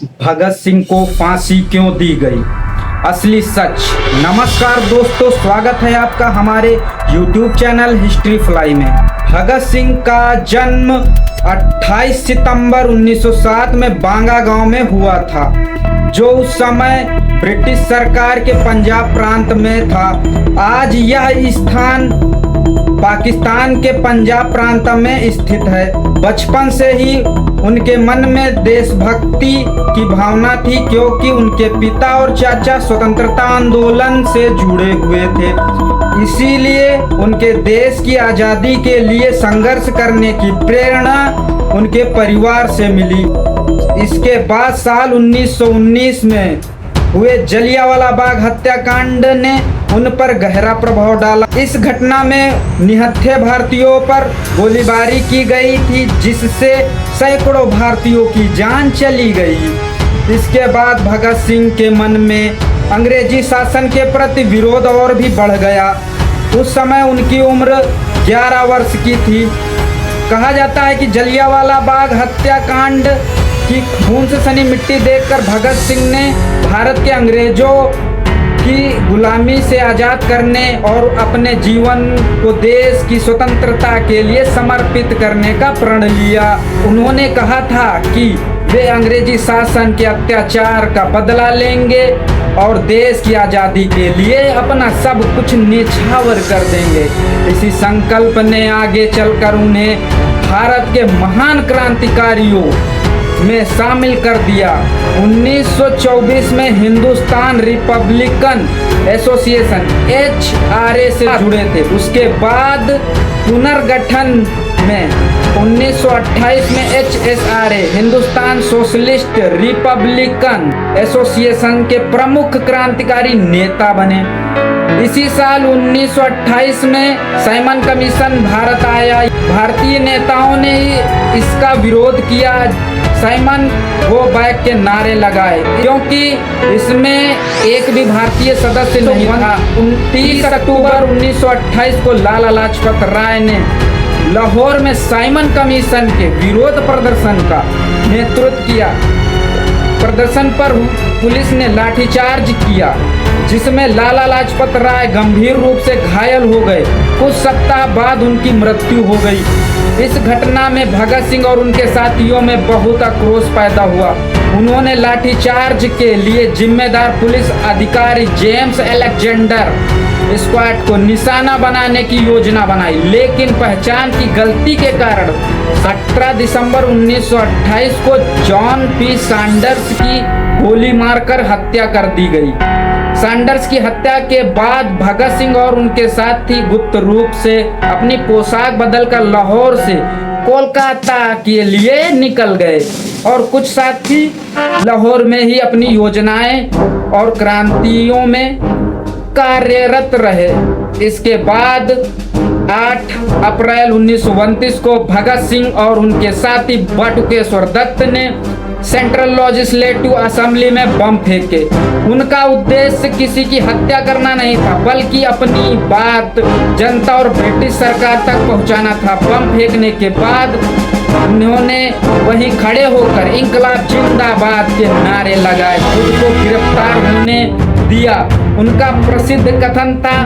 भगत सिंह को फांसी क्यों दी गई, असली सच। नमस्कार दोस्तों, स्वागत है आपका हमारे YouTube चैनल हिस्ट्री फ्लाई में। भगत सिंह का जन्म 28 सितंबर 1907 में बांगा गांव में हुआ था, जो उस समय ब्रिटिश सरकार के पंजाब प्रांत में था। आज यह स्थान पाकिस्तान के पंजाब प्रांत में स्थित है। बचपन से ही उनके मन में देशभक्ति की भावना थी, क्योंकि उनके पिता और चाचा स्वतंत्रता आंदोलन से जुड़े हुए थे। इसीलिए उनके देश की आज़ादी के लिए संघर्ष करने की प्रेरणा उनके परिवार से मिली। इसके बाद साल 1919 में हुए जलियांवाला बाग हत्याकांड ने उन पर गहरा प्रभाव डाला। इस घटना में निहत्थे भारतीयों पर गोलीबारी की गई थी, जिससे सैकड़ों भारतीयों की जान चली गई। इसके बाद भगत सिंह के मन में अंग्रेजी शासन के प्रति विरोध और भी बढ़ गया। उस समय उनकी उम्र 11 वर्ष की थी। कहा जाता है कि जलियांवाला बाग हत्याकांड की खून से सनी मिट्टी देखकर भगत सिंह ने भारत के अंग्रेजों की गुलामी से आज़ाद करने और अपने जीवन को देश की स्वतंत्रता के लिए समर्पित करने का प्रण लिया। उन्होंने कहा था कि वे अंग्रेजी शासन के अत्याचार का बदला लेंगे और देश की आज़ादी के लिए अपना सब कुछ न्यौछावर कर देंगे। इसी संकल्प ने आगे चलकर उन्हें भारत के महान क्रांतिकारियों में शामिल कर दिया। 1924 में हिंदुस्तान रिपब्लिकन एसोसिएशन HRA से जुड़े थे। उसके बाद पुनर्गठन में 1928 में HSRA Hindustan socialist Republican association के प्रमुख क्रांतिकारी नेता बने। इसी साल 1928 में साइमन कमीशन भारत आया। भारतीय नेताओं ने इसका विरोध किया। साइमन गो बैक के नारे लगाए, क्योंकि इसमें एक भी भारतीय सदस्य नहीं था। 29 अक्टूबर 1928 को लाला लाजपत राय ने लाहौर में साइमन कमीशन के विरोध प्रदर्शन का नेतृत्व किया। प्रदर्शन पर पुलिस ने लाठीचार्ज किया, जिसमें लाला लाजपत राय गंभीर रूप से घायल हो गए। कुछ सप्ताह बाद उनकी मृत्यु हो गई। इस घटना में भगत सिंह और उनके साथियों में बहुत आक्रोश पैदा हुआ। उन्होंने लाठीचार्ज के लिए जिम्मेदार पुलिस अधिकारी जेम्स अलेक्जेंडर स्क्वाड को निशाना बनाने की योजना बनाई, लेकिन पहचान की गलती के कारण 18 दिसंबर 1928 को जॉन पी सैंडर्स की गोली मारकर हत्या कर दी गई। सैंडर्स की हत्या के बाद भगत सिंह और उनके साथी गुप्त रूप से अपनी पोशाक बदलकर लाहौर से कोलकाता के लिए निकल गए और कुछ साथी लाहौर में ही अपनी योजनाएं और क्रांतियों में कार्यरत रहे। इसके बाद 8 अप्रैल 1929 को भगत सिंह और उनके साथी बटुकेश्वर दत्त ने सेंट्रल लेजिस्लेटिव असेंबली में बम फेंके। उनका उद्देश्य किसी की हत्या करना नहीं था, बल्कि अपनी बात जनता और ब्रिटिश सरकार तक पहुंचाना था। बम फेंकने के बाद उन्होंने वहीं खड़े होकर इंकलाब जिंदाबाद के नारे लगाए, खुद को गिरफ्तार होने दिया। उनका प्रसिद्ध कथन था,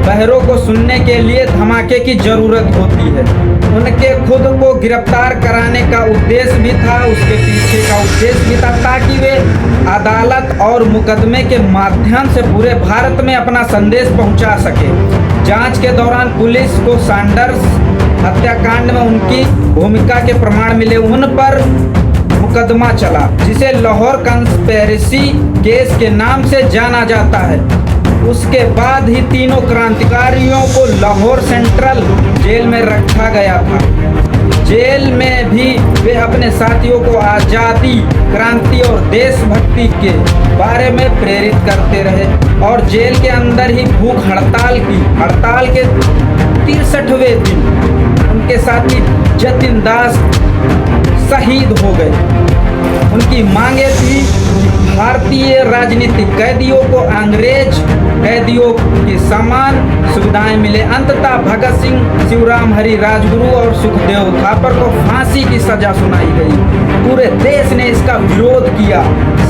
बहरों को सुनने के लिए धमाके की जरूरत होती है। उनके खुद को गिरफ्तार कराने का उद्देश्य भी था, उसके पीछे का उद्देश्य भी था, ताकि वे अदालत और मुकदमे के माध्यम से पूरे भारत में अपना संदेश पहुंचा सके। जांच के दौरान पुलिस को सैंडर्स हत्याकांड में उनकी भूमिका के प्रमाण मिले। उन पर मुकदमा चला, जिसे लाहौर कंस्पिरेसी केस के नाम से जाना जाता है। उसके बाद ही तीनों क्रांतिकारियों को लाहौर सेंट्रल जेल में रखा गया था। जेल में भी वे अपने साथियों को आज़ादी, क्रांति और देशभक्ति के बारे में प्रेरित करते रहे और जेल के अंदर ही भूख हड़ताल की। हड़ताल के 63वें दिन उनके साथी जतिन दास शहीद हो गए। उनकी मांगे थी कि भारतीय राजनीतिक कैदियों को अंग्रेज कैदियों के समान सुविधाएं मिले। अंततः भगत सिंह, शिवराम हरी राजगुरु और सुखदेव थापर को फांसी की सजा सुनाई गई। पूरे देश ने इसका विरोध किया,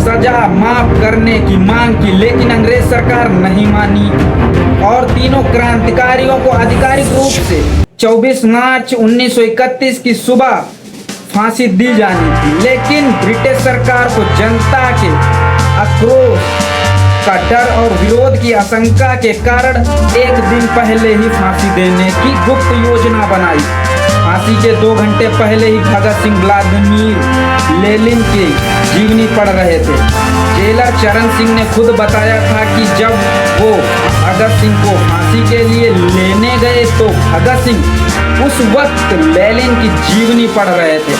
सजा माफ करने की मांग की, लेकिन अंग्रेज सरकार नहीं मानी और तीनों क्रांतिकारियों को आधिकारिक रूप से 24 मार्च 1931 की सुबह फांसी दी जानी थी। लेकिन ब्रिटिश सरकार को जनता के आक्रोश का डर और विरोध की आशंका के कारण एक दिन पहले ही फांसी देने की गुप्त योजना बनाई। फांसी के 2 घंटे पहले ही भगत सिंह व्लादिमीर लेनिन की जीवनी पढ़ रहे थे। जेलर चरण सिंह ने खुद बताया था कि जब वो भगत सिंह को फांसी के लिए लेने गए तो भगत सिंह उस वक्त लेनिन की जीवनी पढ़ रहे थे।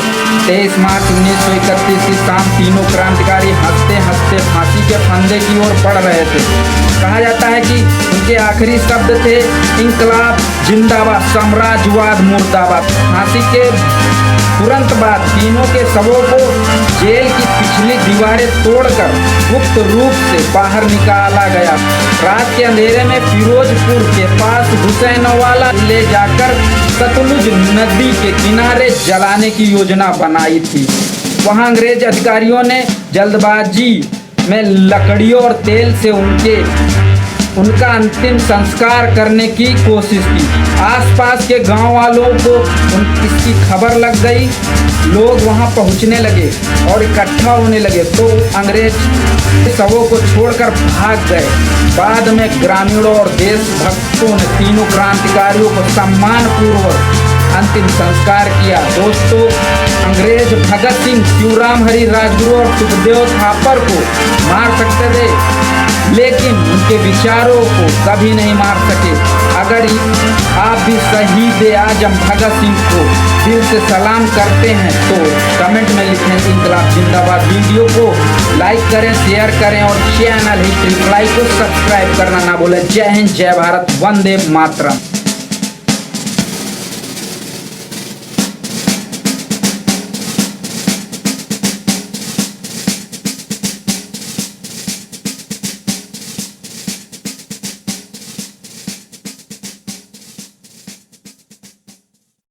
23 मार्च 1931 की शाम तीनों क्रांतिकारी हंसते हंसते फांसी के फंदे की ओर बढ़ रहे थे। कहा जाता है कि उनके आखिरी शब्द थे, इंकलाब जिंदाबाद, साम्राज्यवाद मुर्दाबाद। फांसी के तुरंत बाद तीनों के शवों को जेल की पिछली दीवारें तोड़कर गुप्त रूप से बाहर निकाला गया। रात के अंधेरे में फिरोजपुर के पास हुसैनवाला ले जाकर सतलुज नदी के किनारे जलाने की योजना बनाई थी। वहां अंग्रेज अधिकारियों ने जल्दबाजी में लकड़ियों और तेल से उनका अंतिम संस्कार करने की कोशिश की। आसपास के गांव वालों को इसकी खबर लग गई। लोग वहां पहुंचने लगे और इकट्ठा होने लगे तो अंग्रेज शवों को छोड़कर भाग गए। बाद में ग्रामीणों और देशभक्तों ने तीनों क्रांतिकारियों को सम्मानपूर्वक अंतिम संस्कार किया। दोस्तों, अंग्रेज भगत सिंह, शिवराम हरी राजगुरु और सुखदेव थापर को मार सकते थे, लेकिन उनके विचारों को कभी नहीं मार सके। अगर आप भी शहीद आजम भगत सिंह को दिल से सलाम करते हैं तो कमेंट में लिखें इंकलाब जिंदाबाद। वीडियो को लाइक करें, शेयर करें और चैनल हिस्ट्री फ्लाई को सब्सक्राइब करना ना भूलें। जय हिंद, जय भारत, वंदे मातरम।